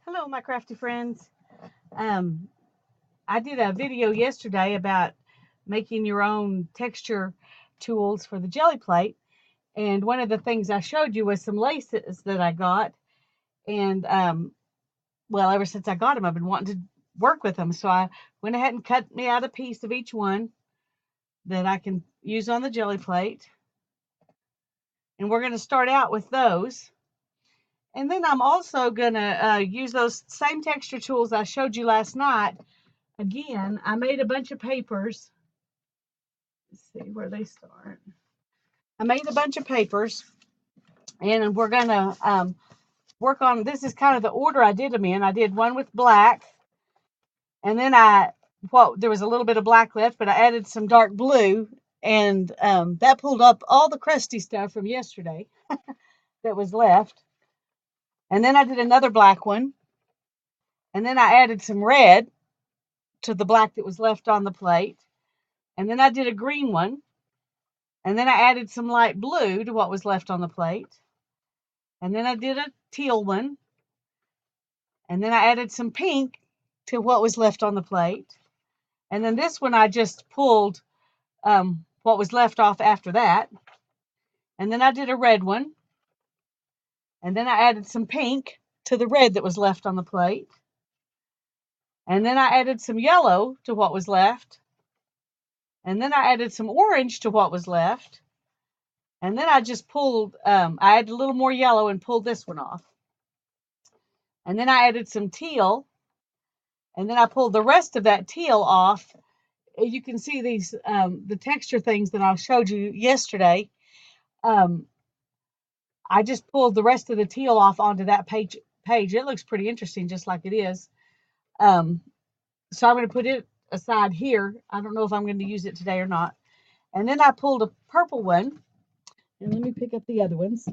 Hello, my crafty friends. Um, I did a video yesterday about making your own texture tools for the Gelli Plate, and one of the things I showed you was some laces that I got, and well, ever since I got them, I've been wanting to work with them, so I went ahead and cut me out a piece of each one that I can use on the Gelli Plate, and we're going to start out with those. And then I'm also going to use those same texture tools I showed you last night. Again, I made a bunch of papers. Let's see where they start. I made a bunch of papers, and we're going to work on, this is kind of the order I did them in. I did one with black, and then there was a little bit of black left, but I added some dark blue, and that pulled up all the crusty stuff from yesterday that was left. And then I did another black one, and then I added some red to the black that was left on the plate. And then I did a green one, and then I added some light blue to what was left on the plate. And then I did a teal one. And then I added some pink to what was left on the plate. And then this one I just pulled what was left off after that. And then I did a red one. And then I added some pink to the red that was left on the plate. And then I added some yellow to what was left. And then I added some orange to what was left. And then I just pulled, I added a little more yellow and pulled this one off. And then I added some teal. And then I pulled the rest of that teal off. You can see these, the texture things that I showed you yesterday. I just pulled the rest of the teal off onto that page. It looks pretty interesting, just like it is. So I'm going to put it aside here. I don't know if I'm going to use it today or not. And then I pulled a purple one. And let me pick up the other ones.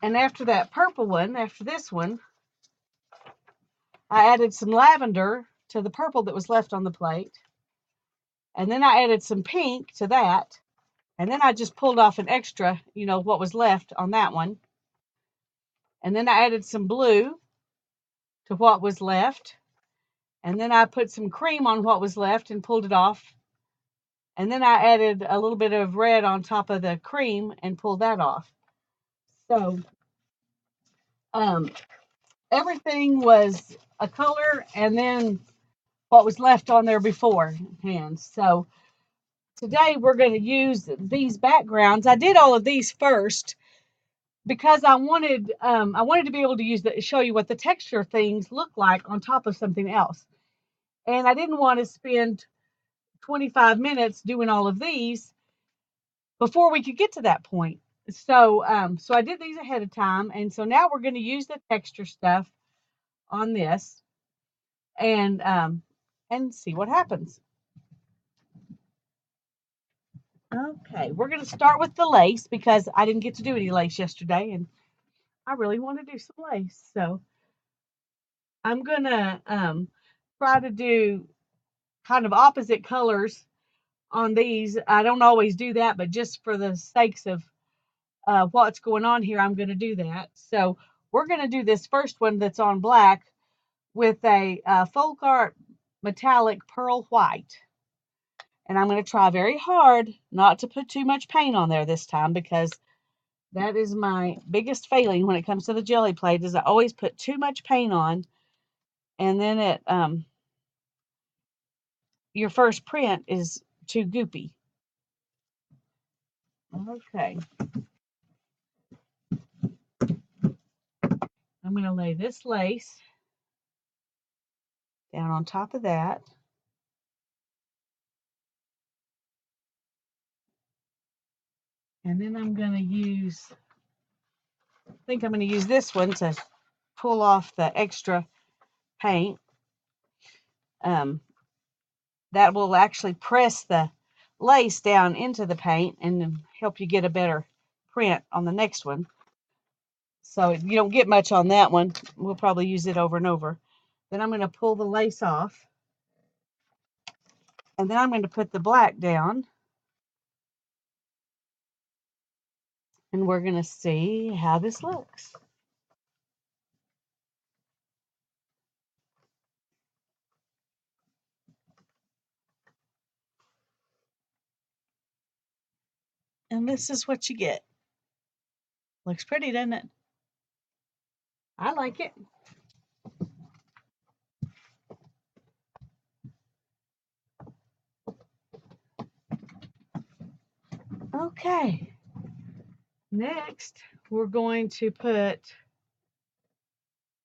And after that purple one, after this one, I added some lavender to the purple that was left on the plate. And then I added some pink to that. And then I just pulled off an extra, what was left on that one. And then I added some blue to what was left. And then I put some cream on what was left and pulled it off. And then I added a little bit of red on top of the cream and pulled that off. So everything was a color and then what was left on there beforehand. So today we're going to use these backgrounds. I did all of these first because I wanted to be able to show you what the texture things look like on top of something else. And I didn't want to spend 25 minutes doing all of these before we could get to that point. So I did these ahead of time, and so now we're going to use the texture stuff on this and see what happens. Okay, we're going to start with the lace because I didn't get to do any lace yesterday, and I really want to do some lace. So I'm going to try to do kind of opposite colors on these. I don't always do that, but just for the sakes of what's going on here, I'm going to do that. So we're going to do this first one that's on black with a folk art metallic pearl white. And I'm going to try very hard not to put too much paint on there this time because that is my biggest failing when it comes to the Gelli Plate is I always put too much paint on, and then it your first print is too goopy. Okay. I'm going to lay this lace down on top of that. And then I'm going to use, I think I'm going to use this one to pull off the extra paint. That will actually press the lace down into the paint and help you get a better print on the next one. So you don't get much on that one. We'll probably use it over and over. Then I'm going to pull the lace off. And then I'm going to put the black down. And we're going to see how this looks. And this is what you get. Looks pretty, doesn't it? I like it. Okay. Next, we're going to put,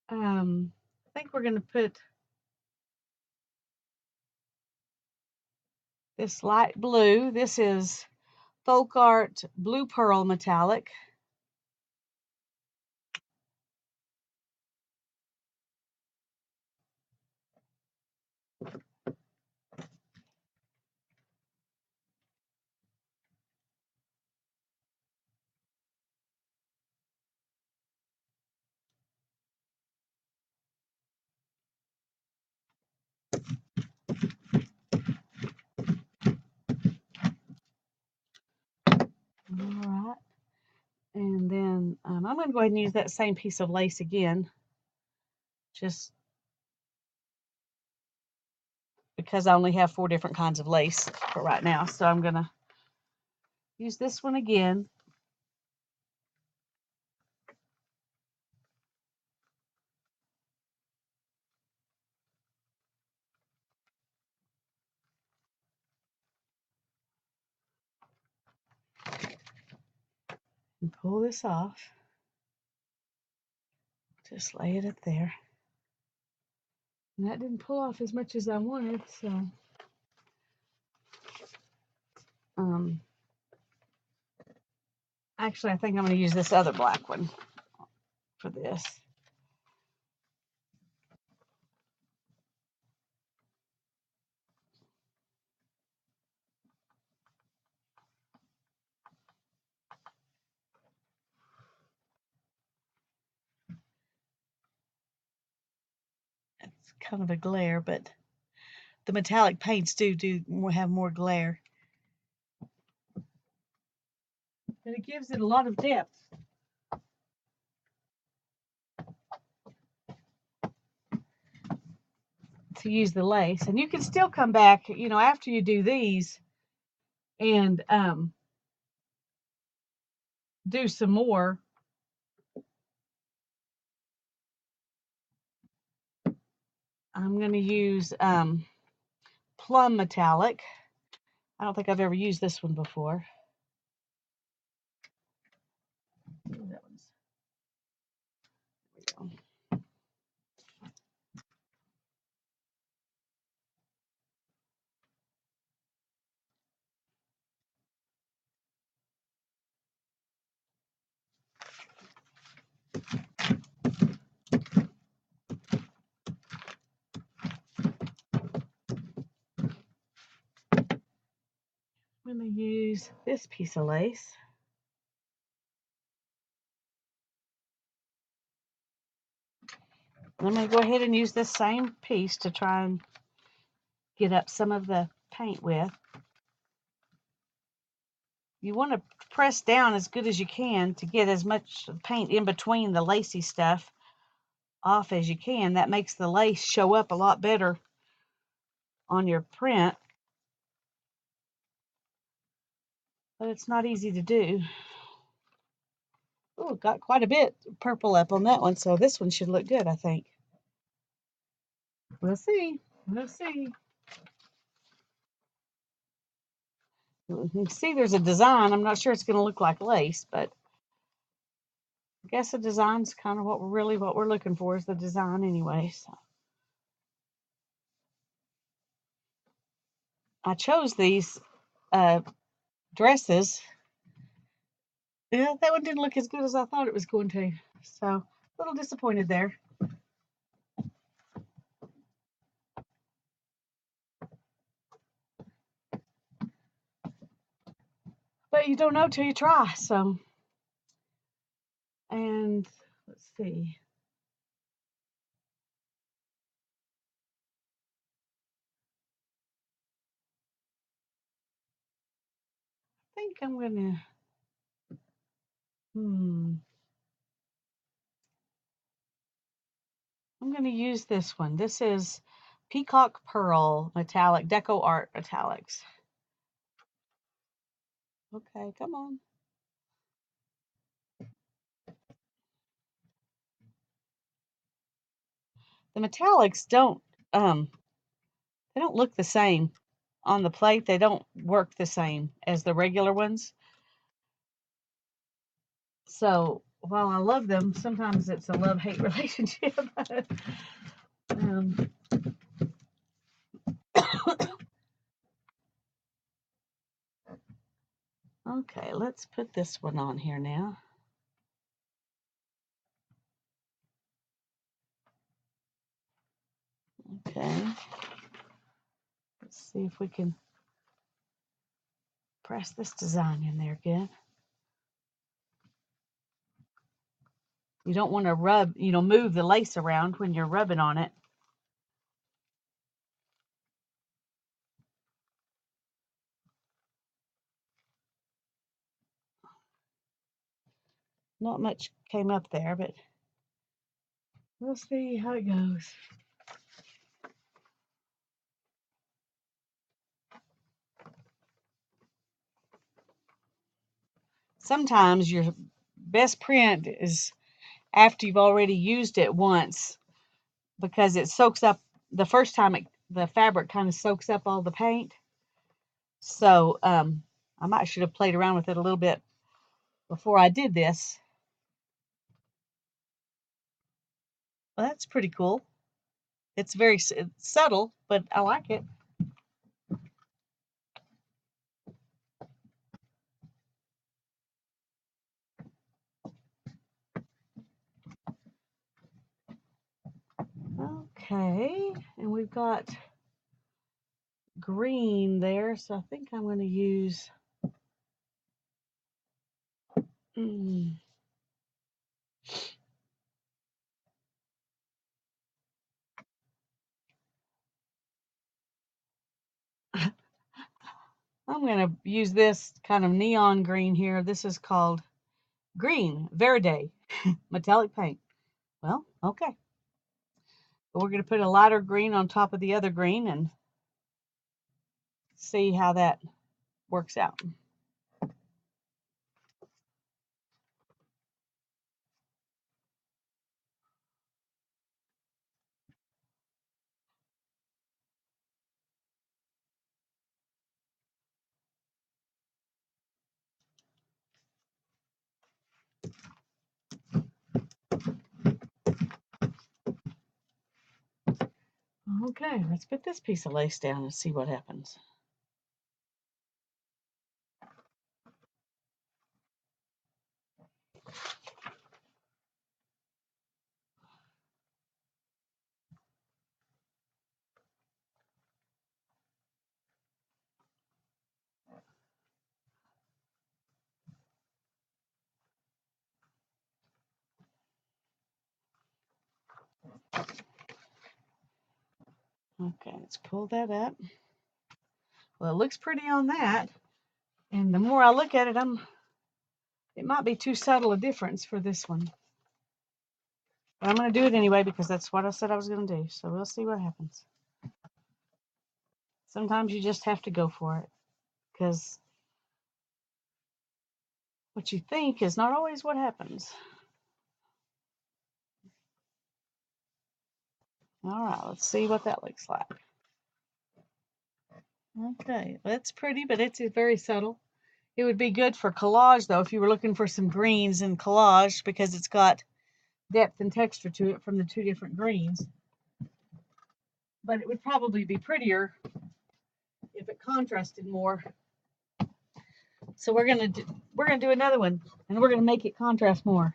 I think we're going to put this light blue. This is Folk Art Blue Pearl Metallic. All right. And then I'm going to go ahead and use that same piece of lace again, just because I only have 4 different kinds of lace for right now. So I'm going to use this one again. And pull this off. Just lay it up there. And that didn't pull off as much as I wanted, so actually I think I'm going to use this other black one for this. It's kind of a glare, but the metallic paints do have more glare. And it gives it a lot of depth. To use the lace. And you can still come back, after you do these and do some more. I'm going to use plum metallic. I don't think I've ever used this one before. That one's, there we go. I'm going to use this piece of lace. I'm going to go ahead and use this same piece to try and get up some of the paint with. You want to press down as good as you can to get as much paint in between the lacy stuff off as you can. That makes the lace show up a lot better on your print. But it's not easy to do. Oh, got quite a bit purple up on that one, so this one should look good, I think. We'll see. We'll see. You can see there's a design. I'm not sure it's going to look like lace, but I guess the design's kind of what we're looking for is the design anyway. So I chose these dresses. Yeah, that one didn't look as good as I thought it was going to. So a little disappointed there. But you don't know till you try. So, and let's see. think I'm gonna, I'm gonna use this one. This is Peacock Pearl Metallic, Deco Art Metallics. Okay, come on. The metallics they don't look the same on the plate. They don't work the same as the regular ones. So while I love them, sometimes it's a love-hate relationship. um, okay, let's put this one on here now. Okay. Let's see if we can press this design in there again. You don't want to rub, move the lace around when you're rubbing on it. Not much came up there, but we'll see how it goes. Sometimes your best print is after you've already used it once, because it soaks up the first time the fabric kind of soaks up all the paint. So I might should have played around with it a little bit before I did this. Well, that's pretty cool. It's very subtle, but I like it. Okay, and we've got green there, so I think I'm going to use I'm going to use this kind of neon green here. This is called Green Verde metallic paint. Well, okay. But we're going to put a lighter green on top of the other green and see how that works out. Okay, let's put this piece of lace down and see what happens. Okay, let's pull that up. Well, it looks pretty on that. And the more I look at it, it might be too subtle a difference for this one. But I'm going to do it anyway because that's what I said I was going to do. So we'll see what happens. Sometimes you just have to go for it because what you think is not always what happens. All right, let's see what that looks like. Okay, that's pretty, but it's very subtle. It would be good for collage, though, if you were looking for some greens in collage because it's got depth and texture to it from the two different greens. But it would probably be prettier if it contrasted more. So we're gonna do another one, and we're gonna make it contrast more.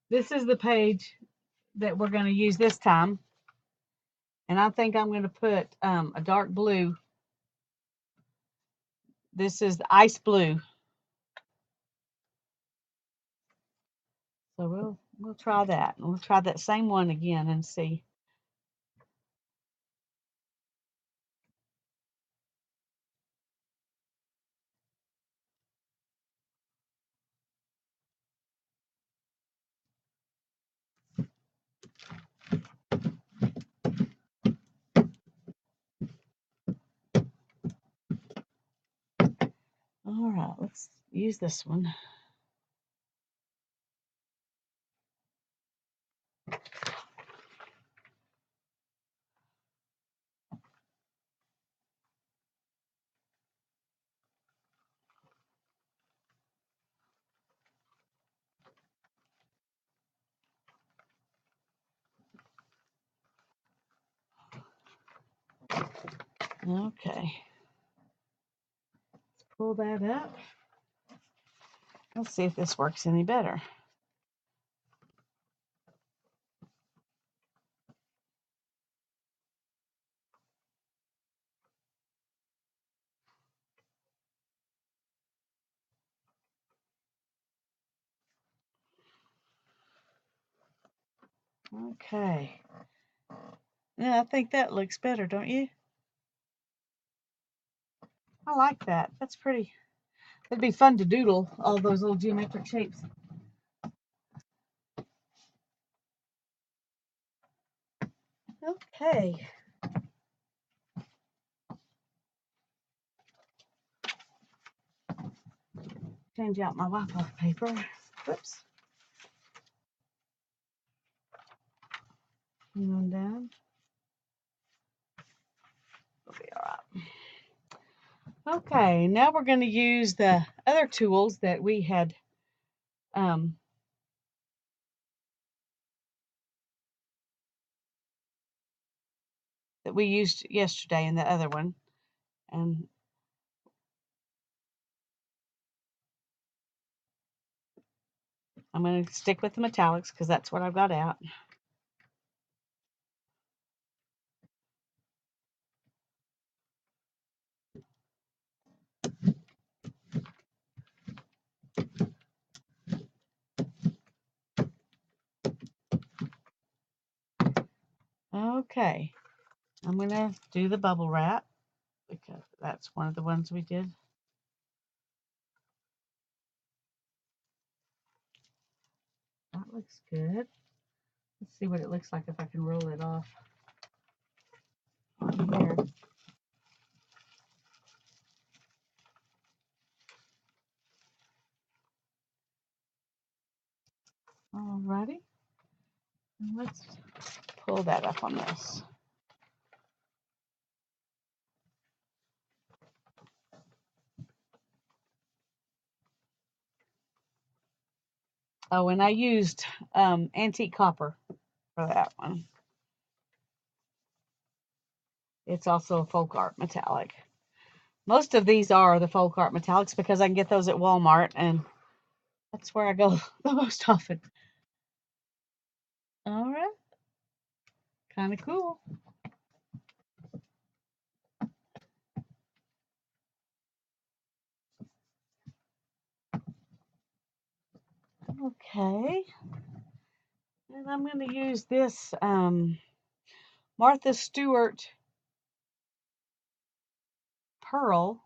This is the page that we're gonna use this time, and I think I'm gonna put a dark blue. This is ice blue. So we'll try that. We'll try that same one again and see. use this one. Okay. Let's pull that up. Let's see if this works any better. Okay. Yeah, I think that looks better, don't you? I like that. That's pretty. It'd be fun to doodle all those little geometric shapes. Okay. Change out my Wi-Fi paper. Whoops. Hang on down. It'll be all right. Okay, now we're going to use the other tools that we had that we used yesterday in the other one. And I'm going to stick with the metallics because that's what I've got out. Okay, I'm going to do the bubble wrap because that's one of the ones we did. That looks good. Let's see what it looks like if I can roll it off on here. Alrighty. Let's pull that up on this. Oh, and I used antique copper for that one. It's also a folk art metallic. Most of these are the folk art metallics because I can get those at Walmart, and that's where I go the most often. All right. Kind of cool. Okay. And I'm going to use this Martha Stewart pearl.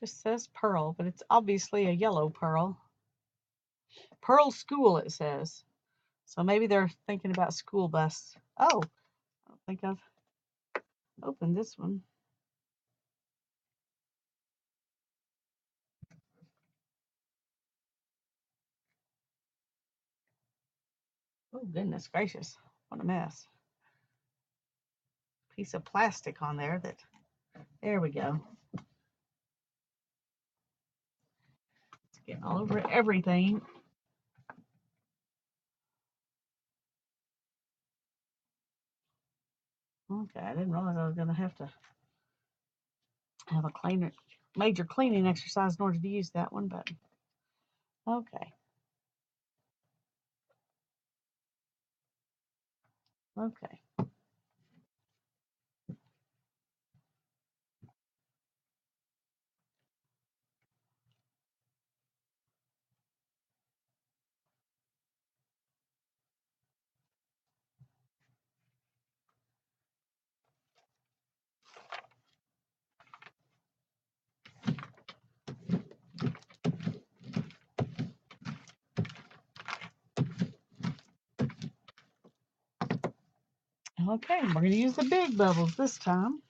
Just says pearl, but it's obviously a yellow pearl. Pearl School, it says. So maybe they're thinking about school bus. Oh, I don't think I've opened this one. Oh, goodness gracious. What a mess. Piece of plastic on there that, there we go. It's getting all over everything. Okay, I didn't realize I was going to have a major cleaning exercise in order to use that one, but okay. Okay. Okay, we're going to use the big bubbles this time.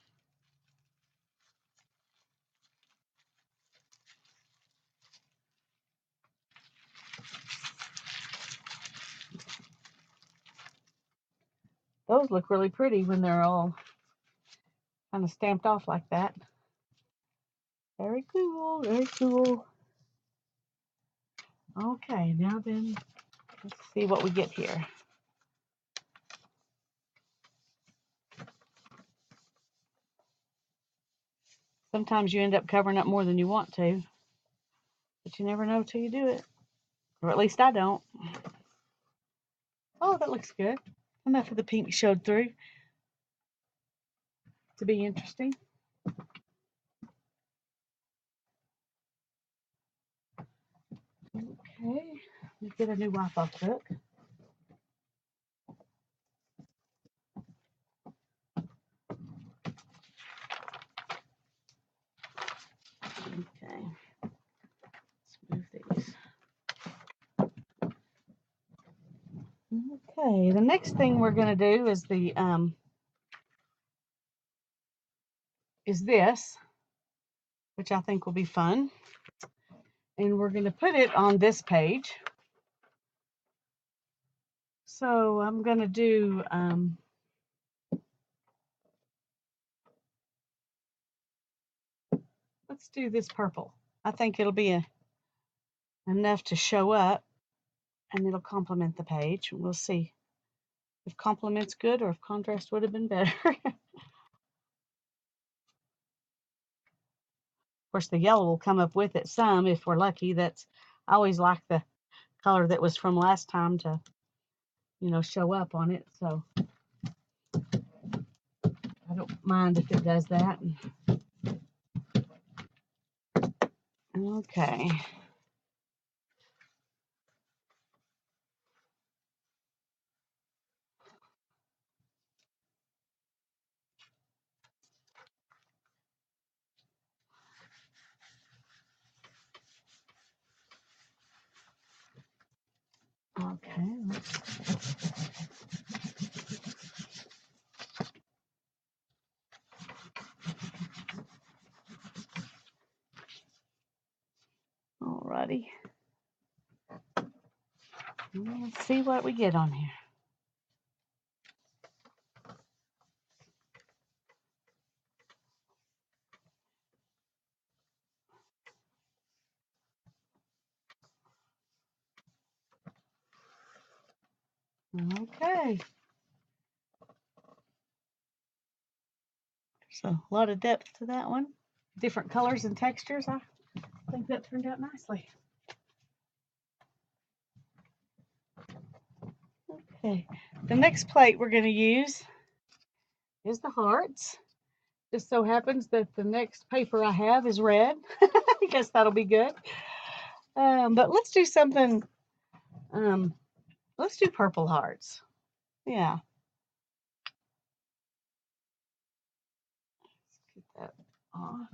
Those look really pretty when they're all kind of stamped off like that. Very cool, very cool. Okay, now then, let's see what we get here. Sometimes you end up covering up more than you want to, but you never know till you do it. Or at least I don't. Oh, that looks good. Enough of the pink showed through to be interesting. Okay, let's get a new wipe-off book. Okay, let's move these. Okay, the next thing we're going to do is this, which I think will be fun. And we're going to put it on this page. So I'm going to do let's do this purple. I think it'll be enough to show up, and it'll complement the page. We'll see if complement's good or if contrast would have been better. Of course, the yellow will come up with it some if we're lucky. I always like the color that was from last time to, show up on it. So I don't mind if it does that. Okay. Okay. Alrighty. Let's see what we get on here. Okay. So a lot of depth to that one. Different colors and textures. I think that turned out nicely. Okay. The next plate we're going to use is the hearts. Just so happens that the next paper I have is red. I guess that'll be good. But let's do something. Let's do purple hearts. Yeah. Let's get that off.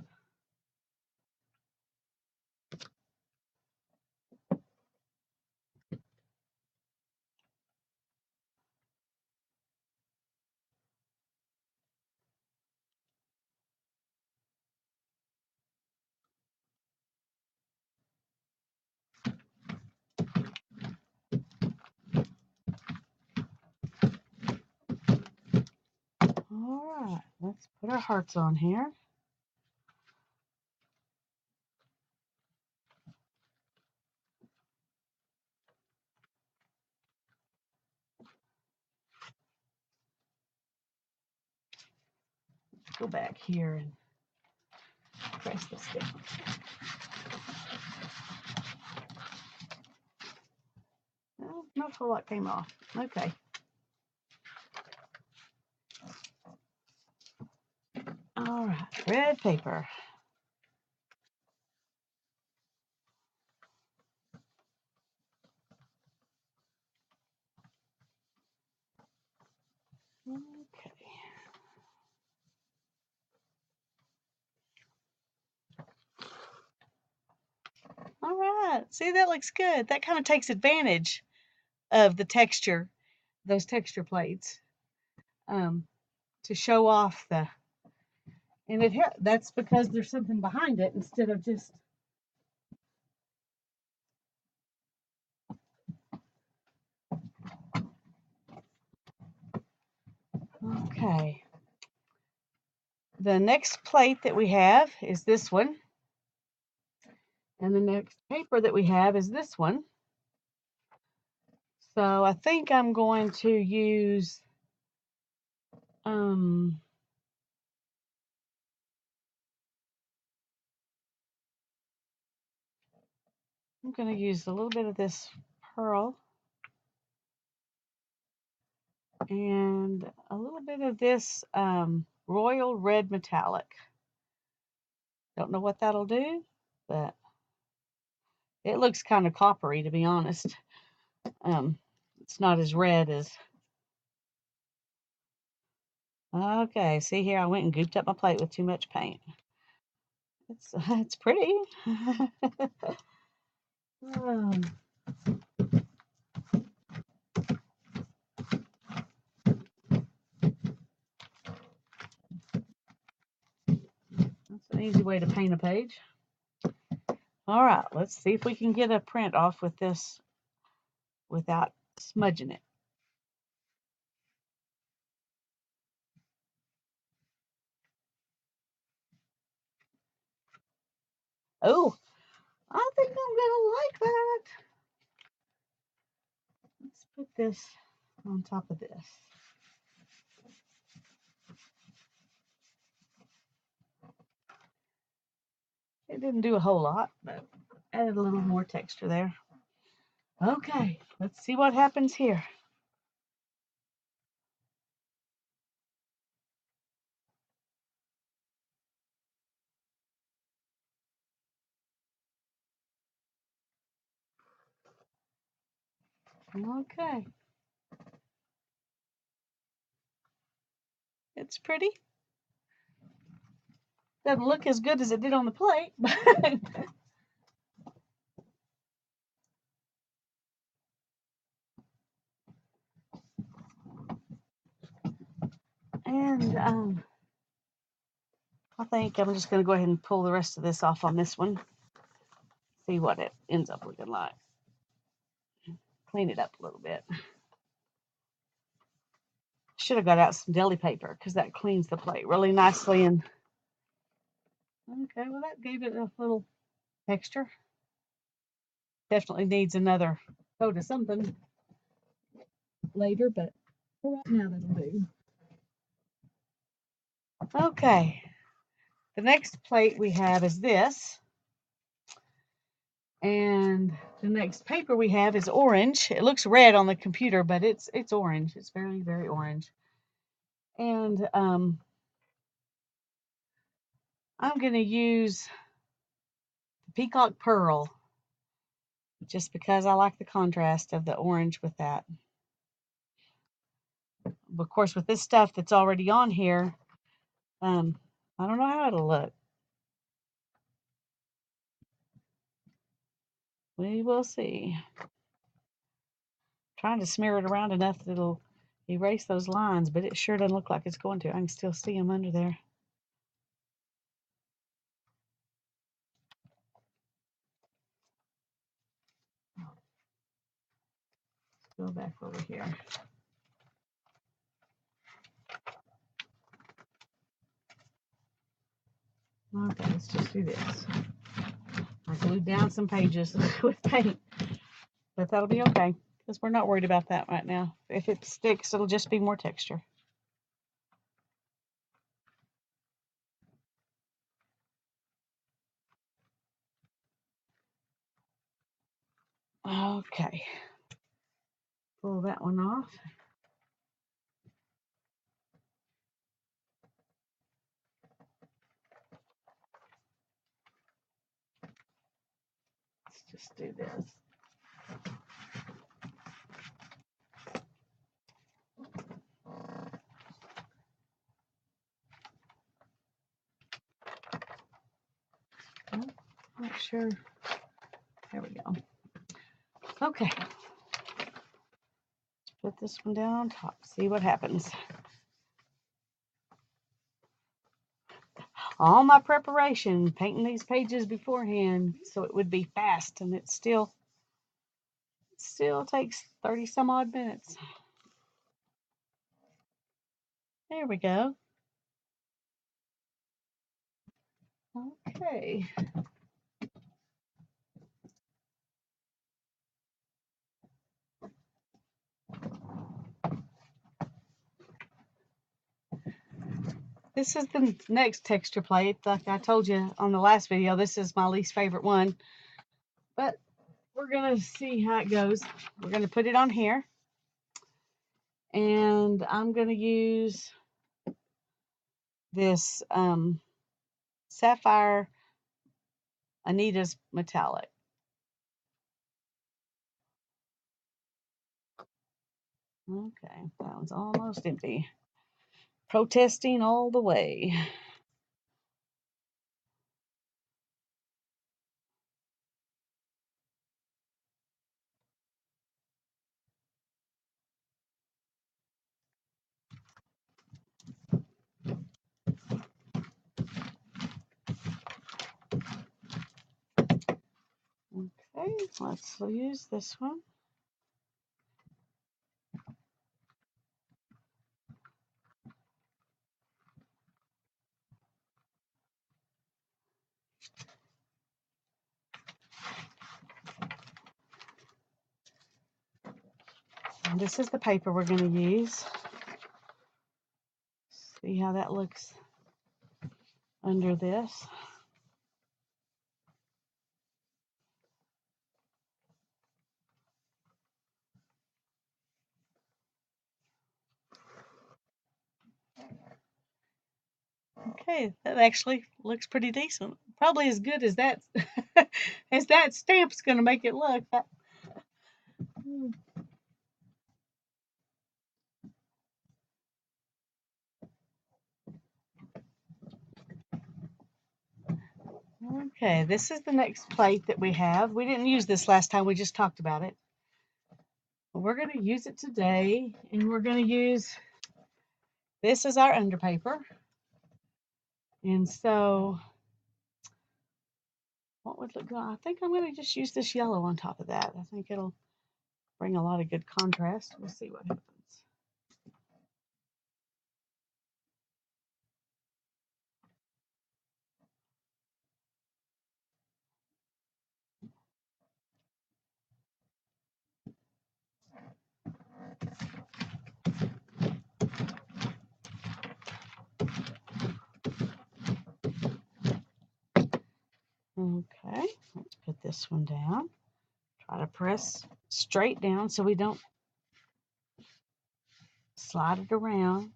All right. Let's put our hearts on here. Go back here and press this down. Well, not a whole lot came off. Okay. All right, red paper. Okay. All right. See, that looks good. That kind of takes advantage of the texture, those texture plates, to show off and that's because there's something behind it instead of just Okay. The next plate that we have is this one. And the next paper that we have is this one. So I think I'm going to use I'm going to use a little bit of this pearl and a little bit of this royal red metallic. Don't know what that'll do, but it looks kind of coppery, to be honest. It's not as red as... Okay, see here, I went and gooped up my plate with too much paint. It's pretty. um, That's an easy way to paint a page. All right, let's see if we can get a print off with this without smudging it. Oh, I think I'm gonna like that. Let's put this on top of this. It didn't do a whole lot, but added a little more texture there. Okay, let's see what happens here. Okay. It's pretty. Doesn't look as good as it did on the plate, but and I think I'm just going to go ahead and pull the rest of this off on this one. See what it ends up looking like. Clean it up a little bit. Should have got out some deli paper because that cleans the plate really nicely. And okay, well, that gave it a little texture. Definitely needs another coat of something later, but for right now that'll do. Okay, the next plate we have is this, and the next paper we have is orange. It looks red on the computer, but it's orange. It's very, very orange. And I'm going to use peacock pearl just because I like the contrast of the orange with that. Of course, with this stuff that's already on here, I don't know how it'll look. We will see. Trying to smear it around enough that it'll erase those lines, but it sure doesn't look like it's going to. I can still see them under there. Let's go back over here. Okay, let's just do this. I glued down some pages with paint, but that'll be okay because we're not worried about that right now. If it sticks, it'll just be more texture. Okay, pull that one off. Let's just do this. Not sure. There we go. Okay. Let's put this one down on top. See what happens. All my preparation, painting these pages beforehand so it would be fast, and it still takes 30 some odd minutes. There we go. Okay. This is the next texture plate. Like I told you on the last video, this is my least favorite one. But we're going to see how it goes. We're going to put it on here. And I'm going to use this Sapphire Anita's Metallic. Okay, that one's almost empty. Protesting all the way. Okay, let's use this one. And this is the paper we're going to use. See how that looks under this. Okay, that actually looks pretty decent. Probably as good as that as that stamp's going to make it look. Okay, this is the next plate that we have. We didn't use this last time, we just talked about it. But we're going to use it today, and we're going to use this as our underpaper. And so, what would look good? I think I'm going to just use this yellow on top of that. I think it'll bring a lot of good contrast. We'll see what happens. Okay, let's put this one down. Try to press straight down so we don't slide it around.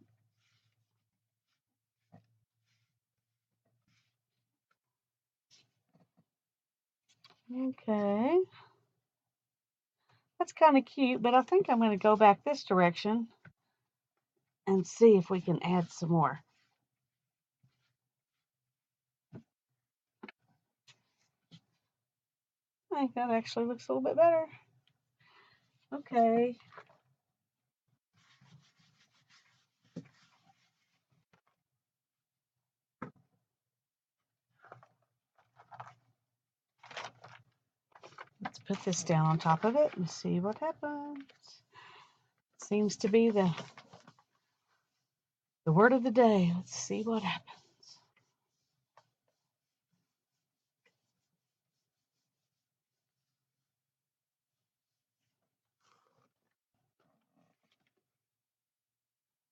Okay. That's kind of cute, but I think I'm going to go back this direction and see if we can add some more. I think that actually looks a little bit better. Okay. Let's put this down on top of it and see what happens. Seems to be the word of the day. Let's see what happens.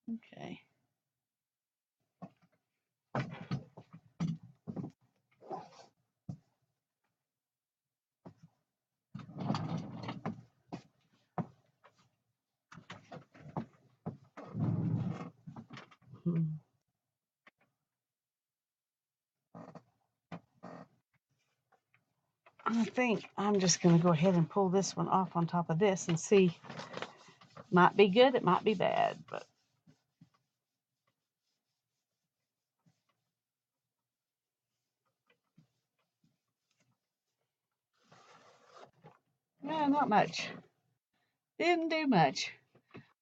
Okay. I think I'm just going to go ahead and pull this one off on top of this and see. Might be good, it might be bad, but no, not much. Didn't do much.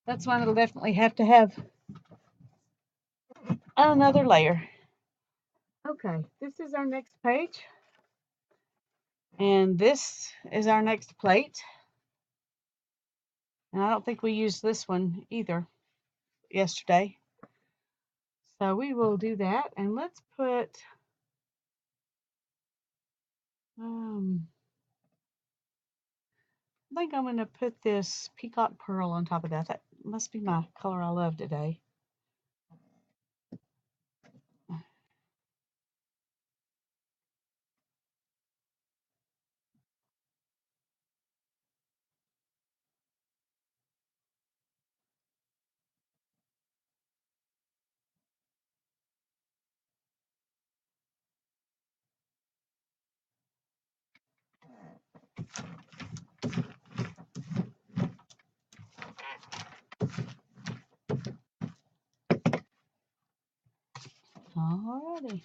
That's one it'll definitely have to have another layer. Okay, this is our next page. And this is our next plate. And I don't think we used this one either yesterday. So we will do that, and let's put I think I'm going to put this peacock pearl on top of that. That must be my color I love today. Alrighty.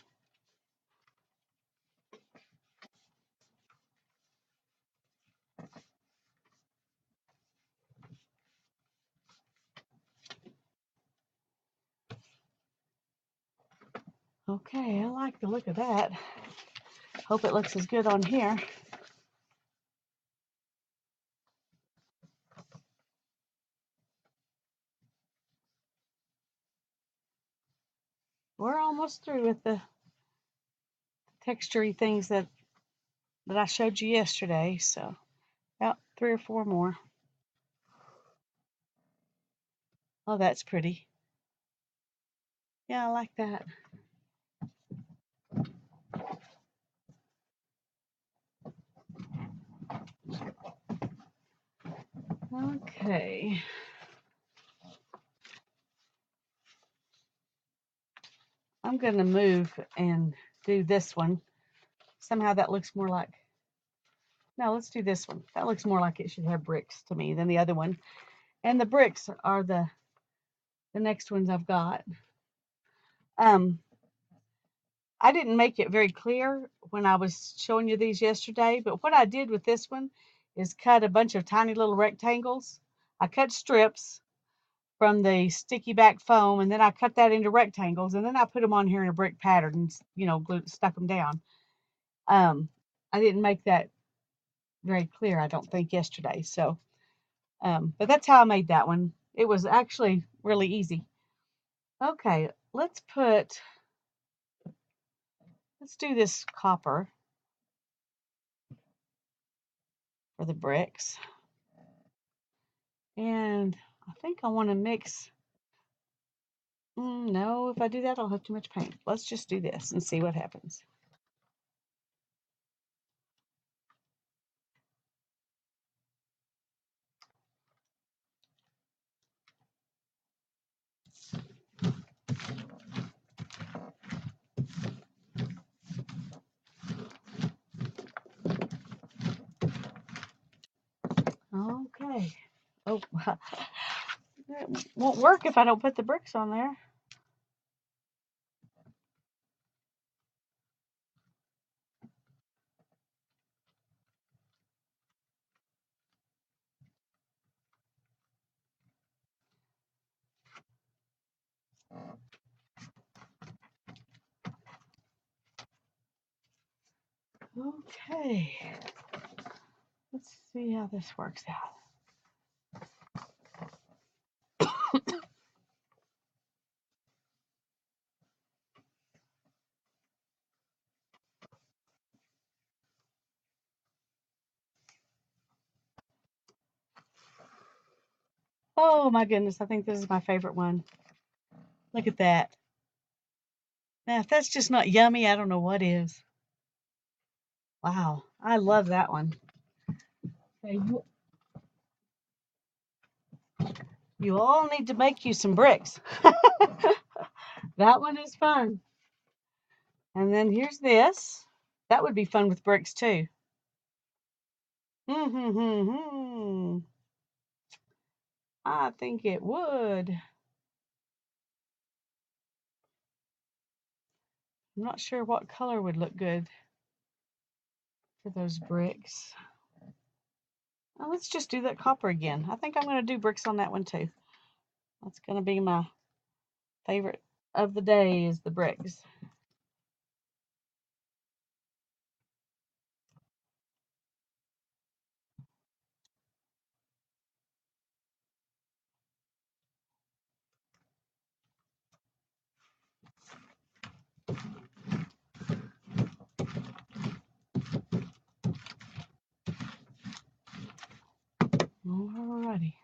Okay, I like the look of that. Hope it looks as good on here. We're almost through with the textury things that I showed you yesterday, so about 3 or 4 more. Oh, that's pretty. Yeah, I like that. Okay. I'm going to move and do this one. Somehow that looks more like, no, let's do this one. That looks more like it should have bricks to me than the other one. And the bricks are the next ones I've got. I didn't make it very clear when I was showing you these yesterday, but what I did with this one is cut a bunch of tiny little rectangles. I cut strips from the sticky back foam, and then I cut that into rectangles, and then I put them on here in a brick pattern and, stuck them down. I didn't make that very clear, I don't think, yesterday. So, but that's how I made that one. It was actually really easy. Okay, let's do this copper for the bricks. And I think I want to mix. No, if I do that, I'll have too much paint. Let's just do this and see what happens. Okay. Oh, it won't work if I don't put the bricks on there. Okay. Let's see how this works out. Oh my goodness, I think this is my favorite one. Look at that. Now, if that's just not yummy, I don't know what is. Wow, I love that one. Okay, you all need to make you some bricks. That one is fun. And then here's this. That would be fun with bricks too. I think it would. I'm not sure what color would look good for those bricks. Well, let's just do that copper again. I think I'm going to do bricks on that one too. That's going to be my favorite of the day is the bricks. Alrighty.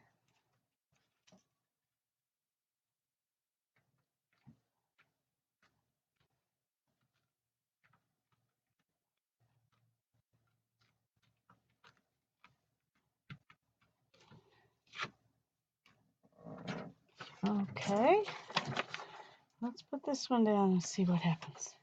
Okay. Let's put this one down and see what happens.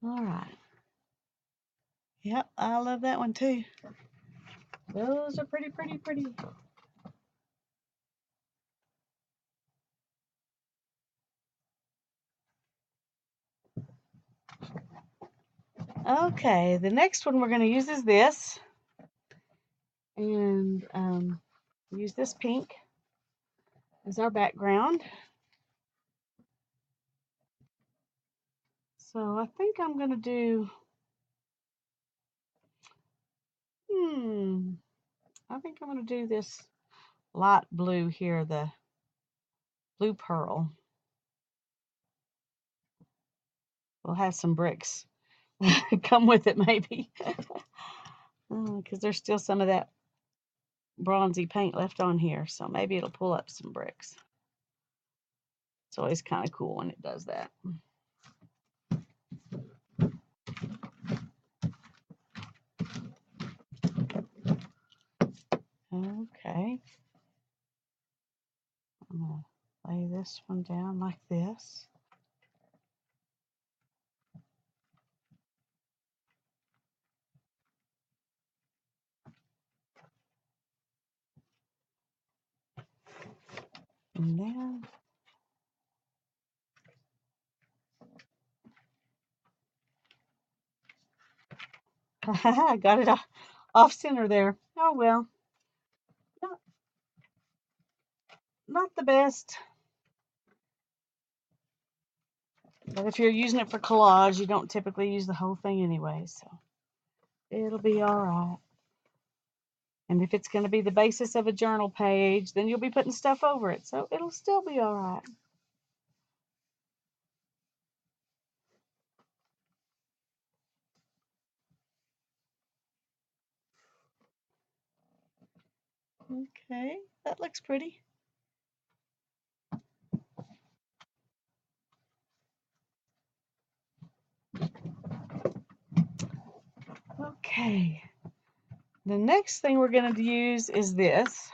All right. Yep, I love that one too. Those are pretty, pretty, pretty. Okay, the next one we're going to use is this. And use this pink as our background. So I think I'm going to do, I think I'm going to do this light blue here, the blue pearl. We'll have some bricks come with it maybe, because there's still some of that bronzy paint left on here, so maybe it'll pull up some bricks. It's always kind of cool when it does that. Okay. I'm going to lay this one down like this. And then I got it off center there. Oh well. Not, not the best. But if you're using it for collage, you don't typically use the whole thing anyway, so it'll be all right. And if it's going to be the basis of a journal page, then you'll be putting stuff over it, so it'll still be all right. Okay, that looks pretty. Okay, the next thing we're going to use is this.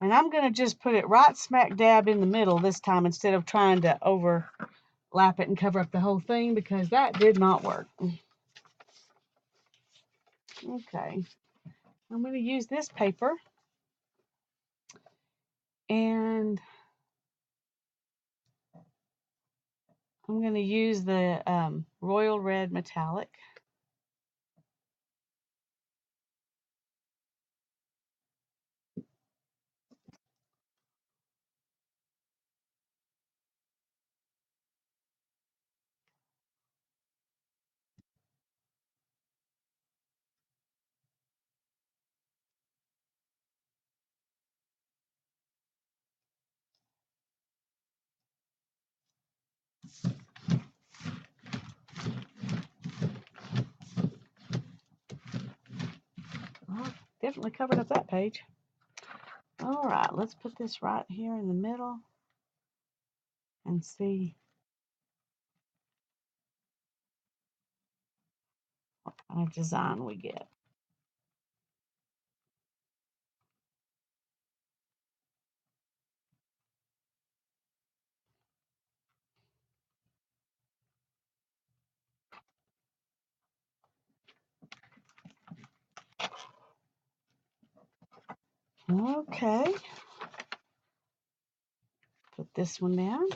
And I'm going to just put it right smack dab in the middle this time instead of trying to overlap it and cover up the whole thing, because that did not work. Okay, I'm going to use this paper, and I'm going to use the Royal Red Metallic. Oh, definitely covered up that page. All right, let's put this right here in the middle and see what kind of design we get. Okay, put this one down.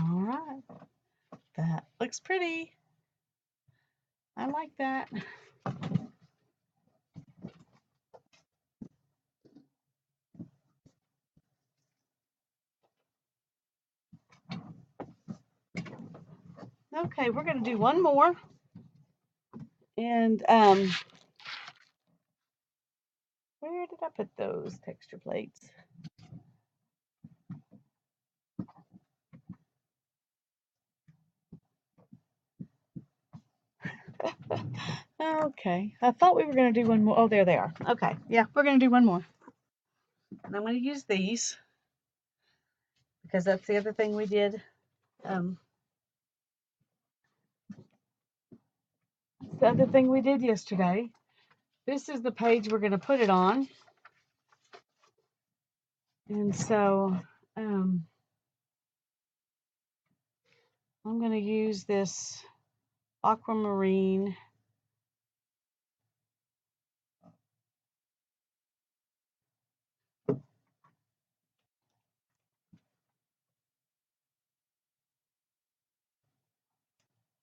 All right, that looks pretty. I like that. Okay, we're going to do one more. And where did I put those texture plates? Okay, I thought we were going to do one more. Oh, there they are. Okay, yeah, we're going to do one more. And I'm going to use these because that's the other thing we did. The other thing we did yesterday. This is the page we're going to put it on. And so I'm going to use this aquamarine.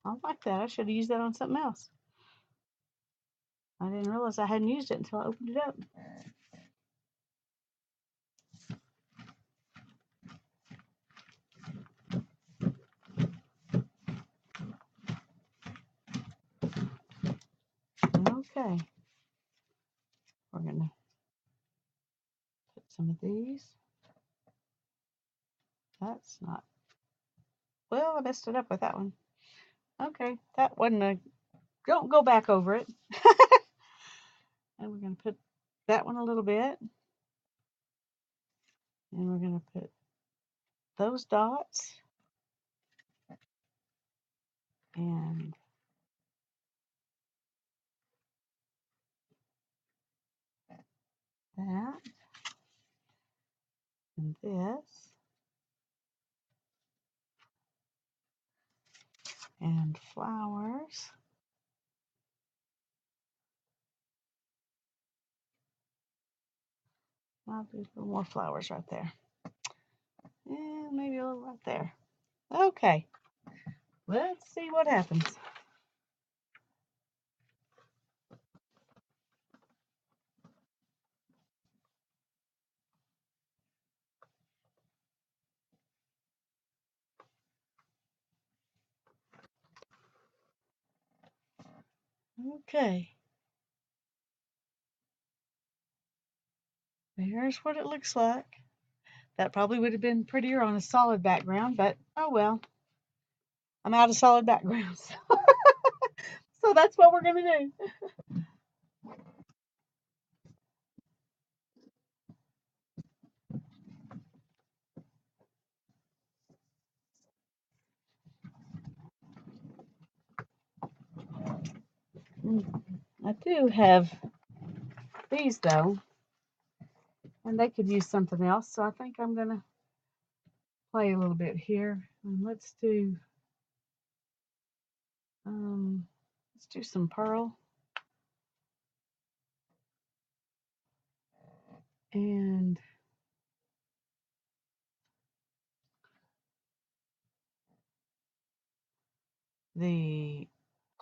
I like that. I should have used that on something else. I didn't realize I hadn't used it until I opened it up. Okay. We're going to put some of these. That's not, well, I messed it up with that one. Okay, that wasn't a, don't go back over it. And we're going to put that one a little bit. And we're going to put those dots. And that. And this. And flowers. I'll do a little more flowers right there. And maybe a little right there. Okay. Let's see what happens. Okay. There's what it looks like. That probably would have been prettier on a solid background, but oh well. I'm out of solid backgrounds. So that's what we're going to do. I do have these though, and they could use something else. So I think I'm going to play a little bit here. And let's do some pearl. And the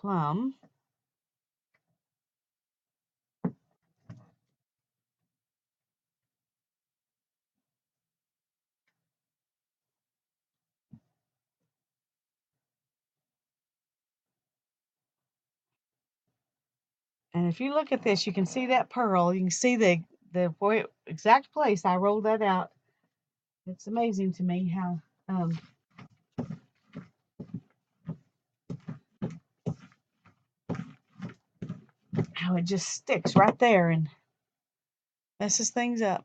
plum. And if you look at this, you can see that pearl. You can see the exact place I rolled that out. It's amazing to me how it just sticks right there and messes things up.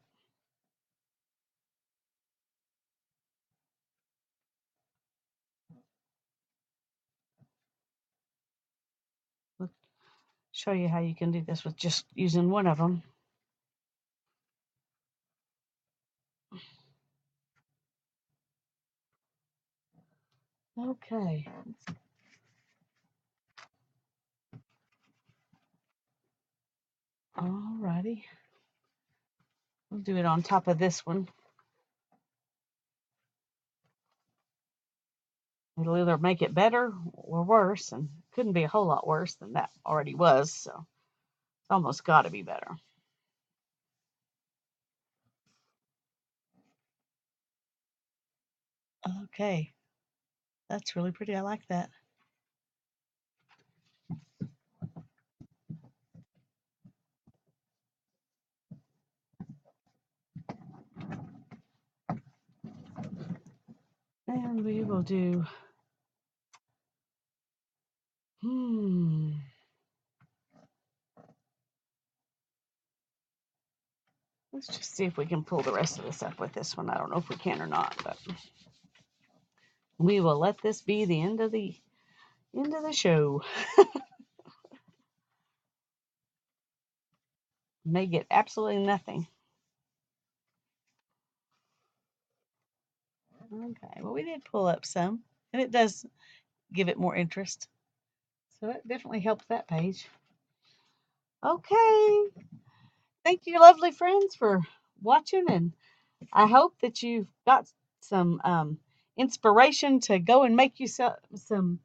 I'll show you how you can do this with just using one of them. Okay. Alrighty. We'll do it on top of this one. It'll either make it better or worse, and couldn't be a whole lot worse than that already was, so it's almost got to be better. Okay, that's really pretty. I like that. And we will do, let's just see if we can pull the rest of this up with this one. I don't know if we can or not, but we will let this be the end of the show. May get absolutely nothing. Okay, well, we did pull up some, and it does give it more interest. So it definitely helps that page. Okay. Thank you, lovely friends, for watching, and I hope that you've got some inspiration to go and make you some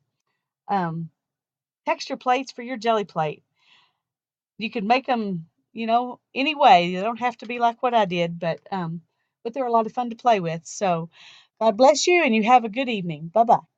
texture plates for your jelly plate. You can make them, any way. They don't have to be like what I did, but they're a lot of fun to play with. So God bless you, and you have a good evening. Bye bye.